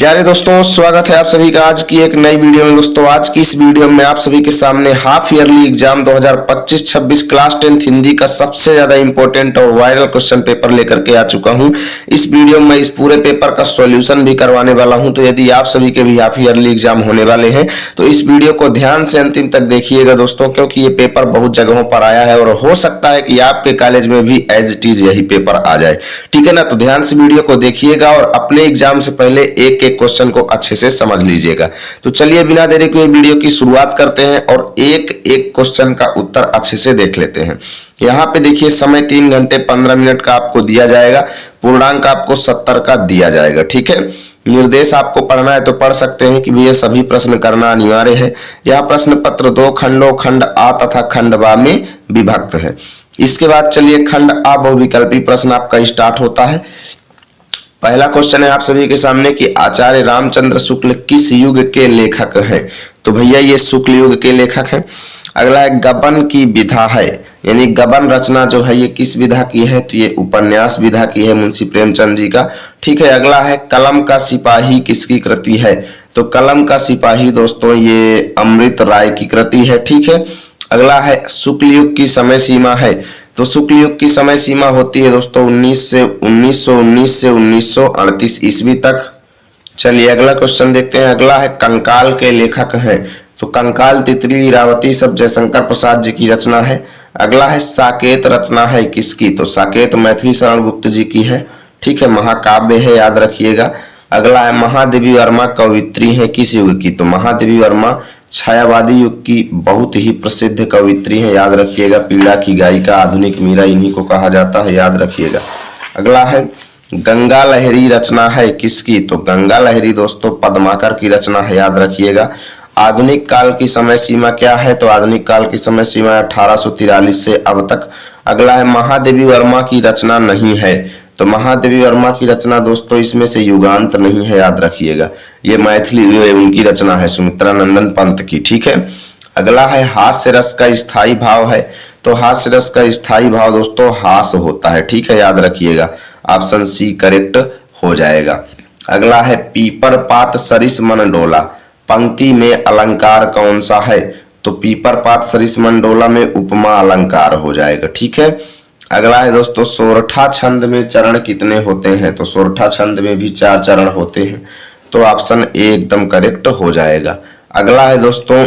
प्यारे दोस्तों, स्वागत है आप सभी का आज की एक नई वीडियो में। दोस्तों आज की इस वीडियो में आप सभी के सामने half yearly exam 2025-26 class 10th Hindi का सबसे ज्यादा इंपॉर्टेंट और वायरल क्वेश्चन पेपर लेकर के आ चुका हूं। इस वीडियो में इस पूरे पेपर का सॉल्यूशन भी करवाने वाला हूं। तो यदि आप सभी के भी हाफ ईयरली एग्जाम होने वाले हैं तो इस वीडियो को ध्यान से अंतिम तक देखिएगा दोस्तों, क्योंकि ये पेपर बहुत जगहों पर आया है और हो सकता है कि आपके कॉलेज में भी एज इट इज यही पेपर आ जाए। ठीक है ना, तो ध्यान से वीडियो को देखिएगा और अपने एग्जाम से पहले एक एक क्वेश्चन को अच्छे से समझ लीजिएगा। तो चलिए बिना देरी के वीडियो की शुरुआत करते हैं और एक एक क्वेश्चन का उत्तर अच्छे से देख लेते हैं। यहाँ पे देखिए समय 3 घंटे 15 मिनट का आपको दिया जाएगा, पूर्णांक आपको 70 का दिया जाएगा। ठीक है, निर्देश आपको पढ़ना है तो पढ़ सकते हैं कि भैया सभी प्रश्न करना अनिवार्य है। यह प्रश्न पत्र 2 खंडों खंड आ तथा खंड बा में विभक्त है। इसके बाद चलिए खंड आ बहुविकल्पी प्रश्न आपका स्टार्ट होता है। पहला क्वेश्चन है आप सभी के सामने कि आचार्य रामचंद्र शुक्ल किस युग के लेखक हैं। तो भैया ये शुक्ल युग के लेखक हैं। अगला है गबन की विधा है, यानी गबन रचना जो है ये किस विधा की है, तो ये उपन्यास विधा की है मुंशी प्रेमचंद जी का। ठीक है, अगला है कलम का सिपाही किसकी कृति है। तो कलम का सिपाही दोस्तों ये अमृत राय की कृति है। ठीक है, अगला है शुक्ल युग की समय सीमा है। तो शुक्ल युग की समय सीमा होती है दोस्तों 1919 से 1938 ईस्वी तक। चलिए अगला क्वेश्चन देखते हैं। अगला है कंकाल के लेखक हैं। तो कंकाल तितली इरावती सब जयशंकर प्रसाद जी की रचना है। अगला है साकेत रचना है किसकी। तो साकेत मैथिली शरण गुप्त जी की है। ठीक है, महाकाव्य है, याद रखिएगा। अगला है महादेवी वर्मा कवित्री है किस युग की। तो महादेवी वर्मा छायावादी युग की बहुत ही प्रसिद्ध कवित्री है, याद रखिएगा। पीड़ा की गायिका, आधुनिक मीरा इन्हीं को कहा जाता है, याद रखिएगा। अगला है गंगा लहरी रचना है किसकी। तो गंगा लहरी दोस्तों पद्माकर की रचना है, याद रखिएगा। आधुनिक काल की समय सीमा क्या है। तो आधुनिक काल की समय सीमा 1843 से अब तक। अगला है महादेवी वर्मा की रचना नहीं है। तो महादेवी वर्मा की रचना दोस्तों इसमें से युगांत नहीं है, याद रखिएगा। ये मैथिली उनकी रचना है, सुमित्रा नंदन पंत की। ठीक है, अगला है हास्य रस का स्थायी भाव है। तो हास्य रस का स्थायी भाव दोस्तों हास होता है। ठीक है, याद रखिएगा। ऑप्शन सी करेक्ट हो जाएगा। अगला है पीपर पात सरिस मन डोला, पंक्ति में अलंकार कौन सा है। तो पीपर पात सरिस मन डोला में उपमा अलंकार हो जाएगा। ठीक है, अगला है दोस्तों सोरठा छंद में चरण कितने होते हैं। तो सोरठा छंद में भी 4 चरण होते हैं। तो ऑप्शन ए एकदम करेक्ट हो जाएगा। अगला है दोस्तों,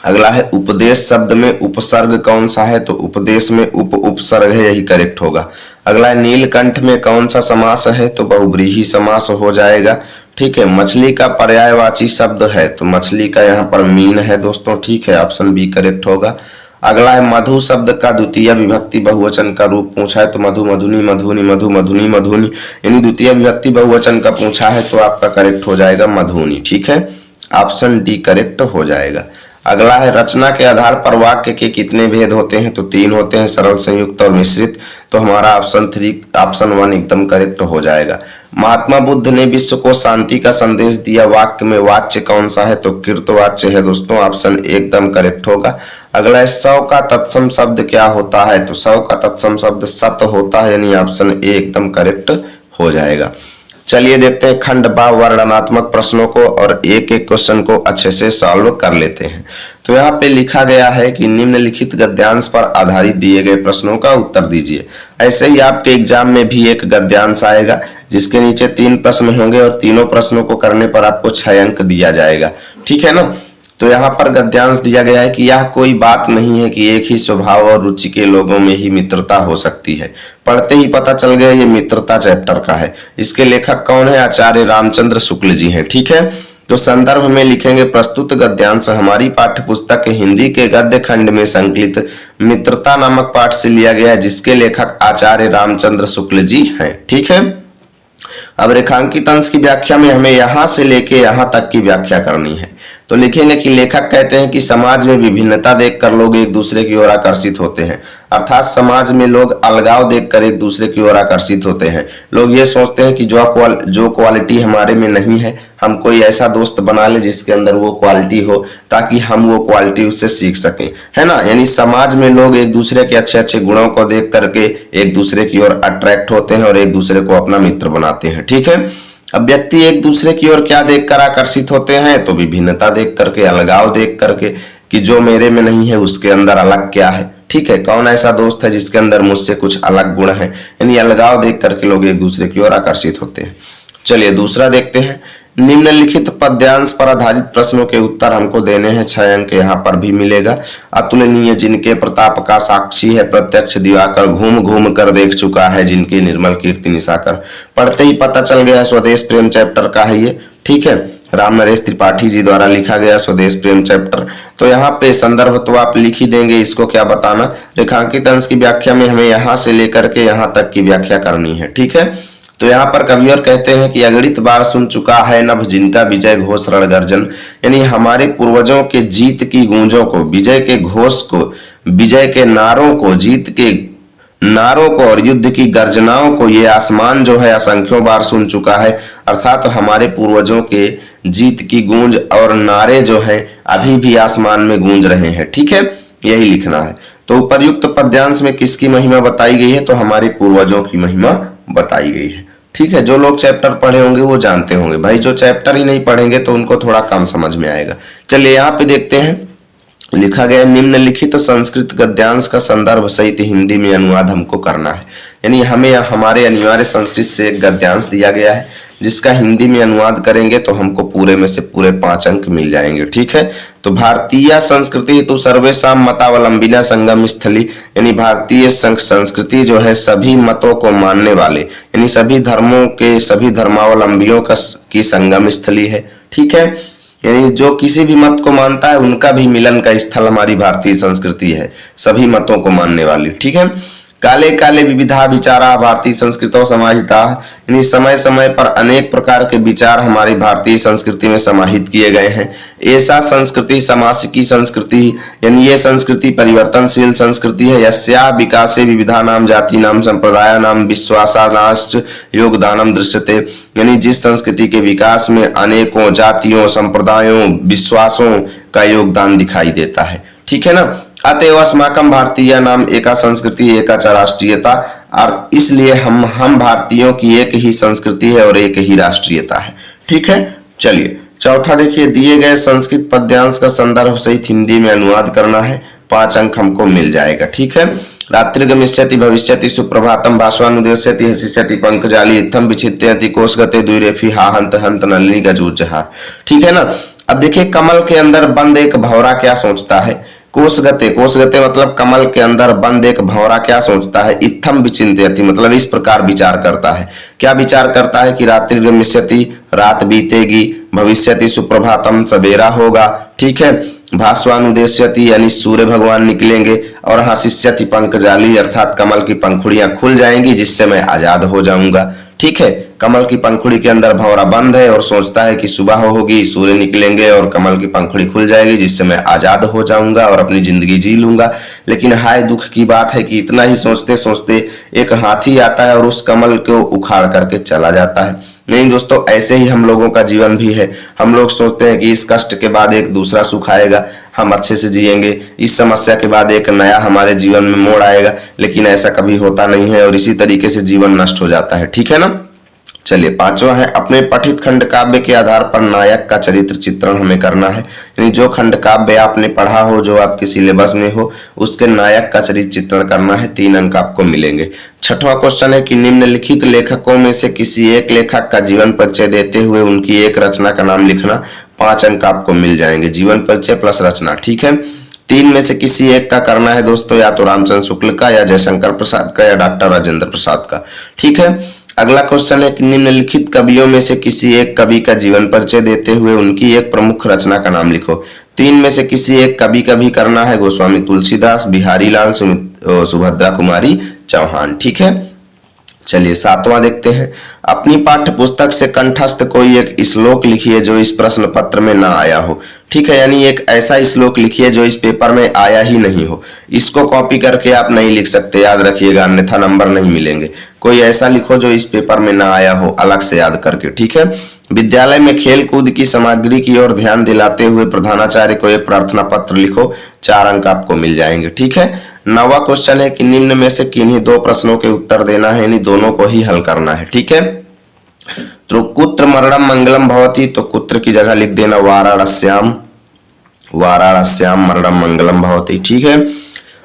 अगला है उपदेश शब्द में उपसर्ग कौन सा है। तो उपदेश में उपसर्ग है, यही करेक्ट होगा। अगला है नीलकंठ में कौन सा समास है। तो बहुव्रीहि समास हो जाएगा। ठीक है, मछली का पर्यायवाची शब्द है। तो मछली का यहाँ पर मीन है दोस्तों। ठीक है, ऑप्शन बी करेक्ट होगा। अगला है मधु शब्द का द्वितीय विभक्ति बहुवचन का रूप पूछा है। तो मधु मधुनी मधुनी मधु मधुनी मधुनी, यानी द्वितीय विभक्ति बहुवचन का पूछा है तो आपका करेक्ट हो जाएगा मधुनी। ठीक है, ऑप्शन डी करेक्ट हो जाएगा। अगला है रचना के आधार पर वाक्य के कितने भेद होते हैं। तो 3 होते हैं, सरल, संयुक्त और मिश्रित। तो हमारा ऑप्शन 1 एकदम करेक्ट हो जाएगा। महात्मा बुद्ध ने विश्व को शांति का संदेश दिया, वाक्य में वाच्य कौन सा है। तो कृतवाच्य है दोस्तों, ऑप्शन एकदम करेक्ट होगा। अगला है सौ का तत्सम शब्द क्या होता है। तो सौ का तत्सम शब्द सत होता है, यानी ऑप्शन ए एकदम करेक्ट हो जाएगा। चलिए देखते हैं खंड बा वर्णनात्मक प्रश्नों को और एक एक क्वेश्चन को अच्छे से सॉल्व कर लेते हैं। तो यहाँ पे लिखा गया है कि निम्नलिखित गद्यांश पर आधारित दिए गए प्रश्नों का उत्तर दीजिए। ऐसे ही आपके एग्जाम में भी एक गद्यांश आएगा जिसके नीचे 3 प्रश्न होंगे और तीनों प्रश्नों को करने पर आपको 6 अंक दिया जाएगा। ठीक है ना, तो यहाँ पर गद्यांश दिया गया है कि यह कोई बात नहीं है कि एक ही स्वभाव और रुचि के लोगों में ही मित्रता हो सकती है। पढ़ते ही पता चल गया ये मित्रता चैप्टर का है। इसके लेखक कौन है, आचार्य रामचंद्र शुक्ल जी हैं। ठीक है, तो संदर्भ में लिखेंगे प्रस्तुत गद्यांश हमारी पाठ्य पुस्तक हिंदी के गद्य खंड में संकलित मित्रता नामक पाठ से लिया गया है, जिसके लेखक आचार्य रामचंद्र शुक्ल जी हैं। ठीक है, अब रेखांकित अंश की व्याख्या में हमें यहां से लेके यहां तक की व्याख्या करनी है। तो लिखेंगे कि लेखक कहते हैं कि समाज में विभिन्नता देखकर लोग एक दूसरे की ओर आकर्षित होते हैं, अर्थात समाज में लोग अलगाव देखकर एक दूसरे की ओर आकर्षित होते हैं। लोग ये सोचते हैं कि जो क्वालिटी हमारे में नहीं है, हम कोई ऐसा दोस्त बना लें जिसके अंदर वो क्वालिटी हो, ताकि हम वो क्वालिटी उससे सीख सकें, है ना। यानी समाज में लोग एक दूसरे के अच्छे अच्छे गुणों को देख करके एक दूसरे की ओर अट्रैक्ट होते हैं और एक दूसरे को अपना मित्र बनाते हैं। ठीक है, अब व्यक्ति एक दूसरे की ओर क्या देखकर आकर्षित होते हैं, तो विभिन्नता देख करके, अलगाव देख करके कि जो मेरे में नहीं है उसके अंदर अलग क्या है। ठीक है, कौन ऐसा दोस्त है जिसके अंदर मुझसे कुछ अलग गुण है, यानी अलगाव देख करके लोग एक दूसरे की ओर आकर्षित होते हैं। चलिए दूसरा देखते हैं। निम्नलिखित पद्यांश पर आधारित प्रश्नों के उत्तर हमको देने हैं। 6 अंक यहाँ पर भी मिलेगा। अतुलनीय जिनके प्रताप का साक्षी है प्रत्यक्ष दिवाकर, घूम घूम कर देख चुका है जिनकी निर्मल कीर्ति निशाकर। पढ़ते ही पता चल गया स्वदेश प्रेम चैप्टर का है ये। ठीक है, राम नरेश त्रिपाठी जी द्वारा लिखा गया स्वदेश प्रेम चैप्टर। तो यहाँ पे संदर्भ तो आप लिख ही देंगे, इसको क्या बताना। रेखांकित अंश की व्याख्या में हमें यहाँ से लेकर के यहाँ तक की व्याख्या करनी है। ठीक है, तो यहाँ पर कवि और कहते हैं कि अगणित बार सुन चुका है नभ जिनका विजय घोष रण गर्जन, यानी हमारे पूर्वजों के जीत की गूंजों को, विजय के घोष को, विजय के नारों को, जीत के नारों को और युद्ध की गर्जनाओं को ये आसमान जो है असंख्यों बार सुन चुका है। अर्थात तो हमारे पूर्वजों के जीत की गूंज और नारे जो है अभी भी आसमान में गूंज रहे हैं। ठीक है, यही लिखना है। तो उपर्युक्त पद्यांश में किसकी महिमा बताई गई है, तो हमारे पूर्वजों की महिमा बताई गई है। ठीक है, जो लोग चैप्टर पढ़े होंगे वो जानते होंगे। भाई जो चैप्टर ही नहीं पढ़ेंगे तो उनको थोड़ा कम समझ में आएगा। चलिए यहाँ पे देखते हैं, लिखा गया निम्नलिखित संस्कृत गद्यांश का संदर्भ सहित हिंदी में अनुवाद हमको करना है। यानी हमें हमारे अनिवार्य संस्कृत से एक गद्यांश दिया गया है जिसका हिंदी में अनुवाद करेंगे तो हमको पूरे में से पूरे 5 अंक मिल जाएंगे। ठीक है, तो भारतीय संस्कृति तो सर्वेषां मतावलंबिना संगम स्थली, यानी भारतीय संस्कृति जो है सभी मतों को मानने वाले, यानी सभी धर्मों के, सभी धर्मावलंबियों की संगम स्थली है। ठीक है, यानी जो किसी भी मत को मानता है उनका भी मिलन का स्थल हमारी भारतीय संस्कृति है, सभी मतों को मानने वाली। ठीक है, काले काले विविधा विचारा भारतीय संस्कृतों समाहिता, यानी समय समय पर अनेक प्रकार के विचार हमारी भारतीय संस्कृति में समाहित किए गए हैं। ऐसा संस्कृति समासिकी संस्कृति, यानी ये संस्कृति परिवर्तनशील संस्कृति है। यस्या विकासे विविधा नाम जाति नाम संप्रदाय नाम विश्वासानाश्च योगदानम दृश्यते, यानी जिस संस्कृति के विकास में अनेकों जातियों, संप्रदायों, विश्वासों का योगदान दिखाई देता है। ठीक है ना, अतएव अस्माकं भारतीय नाम एका संस्कृति एका च राष्ट्रीयता, और इसलिए हम भारतीयों की एक ही संस्कृति है और एक ही राष्ट्रीयता है। ठीक है, चलिए चौथा देखिए, दिए गए संस्कृत पद्यांश का संदर्भ सहित हिंदी में अनुवाद करना है। 5 अंक हमको मिल जाएगा। ठीक है, रात्रिगमिष्यति भविष्यति सुप्रभातम भास्वानुदेश्यति हसिष्यति पंकजाली इत्थम विचित्यति कोशगते द्विरेफी हा हंत हंत नलिनी गजूजहार। ठीक है ना, अब देखिए कमल के अंदर बंद एक भंवरा क्या सोचता है। कोशगते, कोशगते मतलब कमल के अंदर बंद एक भंवरा क्या सोचता है। इत्थम विचिंत्यति मतलब इस प्रकार विचार करता है। क्या विचार करता है कि रात्रिगमिष्यति रात बीतेगी, भविष्यति सुप्रभातम सवेरा होगा। ठीक है, भास्वानुदेश्यति यानी सूर्य भगवान निकलेंगे, और हसिष्यति पंकजाली अर्थात कमल की पंखुड़ियां खुल जाएंगी जिससे मैं आजाद हो जाऊंगा। ठीक है, कमल की पंखुड़ी के अंदर भंवरा बंद है और सोचता है कि सुबह होगी, सूर्य निकलेंगे और कमल की पंखुड़ी खुल जाएगी जिससे मैं आजाद हो जाऊंगा और अपनी जिंदगी जी लूंगा। लेकिन हाय दुख की बात है कि इतना ही सोचते सोचते एक हाथी आता है और उस कमल को उखाड़ करके चला जाता है। नहीं दोस्तों, ऐसे ही हम लोगों का जीवन भी है। हम लोग सोचते हैं कि इस कष्ट के बाद एक दूसरा सुख आएगा, हम अच्छे से जिएंगे, इस समस्या के बाद एक नया हमारे जीवन में मोड़ आएगा, लेकिन ऐसा कभी होता नहीं है और इसी तरीके से जीवन नष्ट हो जाता है। ठीक है ना, चलिए 5वां है, अपने पठित खंड काव्य के आधार पर नायक का चरित्र चित्रण हमें करना है। यानी जो खंड काव्य आपने पढ़ा हो, जो आपके सिलेबस में हो, उसके नायक का चरित्र चित्रण करना है। 3 अंक आपको मिलेंगे। 6वां क्वेश्चन है कि निम्नलिखित लेखकों में से किसी एक लेखक का जीवन परिचय देते हुए उनकी एक रचना का नाम लिखना। 5 अंक आपको मिल जाएंगे, जीवन परिचय प्लस रचना। ठीक है, 3 में से किसी एक का करना है दोस्तों, या तो रामचंद्र शुक्ल का, या जयशंकर प्रसाद का, या डॉक्टर राजेंद्र प्रसाद का। ठीक है, अगला क्वेश्चन है कि निम्नलिखित कवियों में से किसी एक कवि का जीवन परिचय देते हुए उनकी एक प्रमुख रचना का नाम लिखो। 3 में से किसी एक कवि का भी करना है, गोस्वामी तुलसीदास, बिहारी लाल, सुभद्रा कुमारी चौहान। ठीक है, चलिए 7वां देखते हैं, अपनी पाठ्य पुस्तक से कंठस्थ कोई एक श्लोक लिखिए जो इस प्रश्न पत्र में ना आया हो। ठीक है, यानी एक ऐसा श्लोक लिखिए जो इस पेपर में आया ही नहीं हो। इसको कॉपी करके आप नहीं लिख सकते, याद रखिएगा, अन्यथा नंबर नहीं मिलेंगे। कोई ऐसा लिखो जो इस पेपर में ना आया हो, अलग से याद करके। ठीक है, विद्यालय में खेल कूद की सामग्री की ओर ध्यान दिलाते हुए प्रधानाचार्य को एक प्रार्थना पत्र लिखो। 4 अंक आपको मिल जाएंगे। ठीक है, 9वां क्वेश्चन है कि निम्न में से किन्हीं 2 प्रश्नों के उत्तर देना है, यानी दोनों को ही हल करना है। ठीक है, कुत्र मरणम मंगलम भवति, तो कुत्र की जगह लिख देना वाराणस्याम, वाराणस्याम मरणम मंगलम भवति। ठीक है।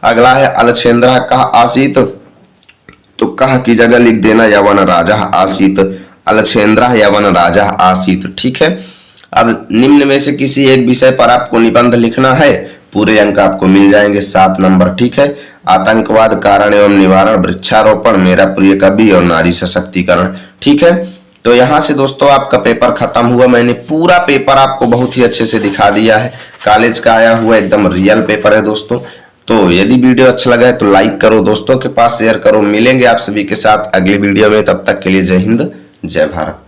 अगला है अलछेंद्र कह आसीत, तो कह की जगह लिख देना यवन राजा आसीत, अलछेंद्र यवन राजा आसीत। ठीक है। अब निम्न में से किसी एक विषय पर आपको निबंध लिखना है, पूरे अंक आपको मिल जाएंगे 7 नंबर। ठीक है। आतंकवाद कारण एवं निवारण, वृक्षारोपण, मेरा प्रिय कवि और नारी सशक्तिकरण। ठीक है। तो यहां से दोस्तों आपका पेपर खत्म हुआ। मैंने पूरा पेपर आपको बहुत ही अच्छे से दिखा दिया है, कॉलेज का आया हुआ एकदम रियल पेपर है दोस्तों। तो यदि वीडियो अच्छा लगा है तो लाइक करो, दोस्तों के पास शेयर करो। मिलेंगे आप सभी के साथ अगले वीडियो में, तब तक के लिए जय हिंद जय भारत।